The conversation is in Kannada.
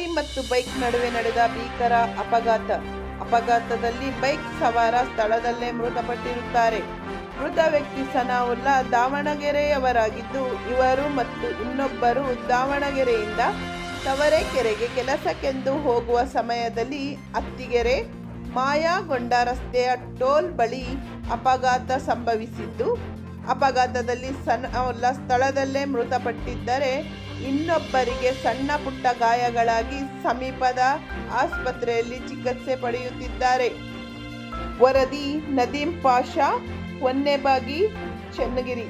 ಲಾರಿ ಮತ್ತು ಬೈಕ್ ನಡುವೆ ನಡೆದ ಭೀಕರ ಅಪಘಾತದಲ್ಲಿ ಬೈಕ್ ಸವಾರ ಸ್ಥಳದಲ್ಲೇ ಮೃತಪಟ್ಟಿರುತ್ತಾರೆ. ಮೃತ ವ್ಯಕ್ತಿ ಸನಾವುಲ್ಲಾ ದಾವಣಗೆರೆಯವರಾಗಿದ್ದು, ಇವರು ಮತ್ತು ಇನ್ನೊಬ್ಬರು ದಾವಣಗೆರೆಯಿಂದ ತವರೆಕೆರೆಗೆ ಕೆಲಸಕ್ಕೆಂದು ಹೋಗುವ ಸಮಯದಲ್ಲಿ ಅತ್ತಿಗೆರೆ ಮಾಯಗೊಂಡ ರಸ್ತೆಯ ಟೋಲ್ ಬಳಿ ಅಪಘಾತ ಸಂಭವಿಸಿದ್ದು, ಅಪಘಾತದಲ್ಲಿ ಸನಾವುಲ್ಲಾ ಸ್ಥಳದಲ್ಲೇ ಮೃತಪಟ್ಟಿದ್ದರೆ, ಇನ್ನೊಬ್ಬರಿಗೆ ಸಣ್ಣ ಪುಟ್ಟ ಗಾಯಗಳಾಗಿ ಸಮೀಪದ ಆಸ್ಪತ್ರೆಯಲ್ಲಿ ಚಿಕಿತ್ಸೆ ಪಡೆಯುತ್ತಿದ್ದಾರೆ. ವರದಿ ನದೀಂ ಪಾಷಾ, ಹೊನ್ನೆಬಾಗಿ, ಚನ್ನಗಿರಿ.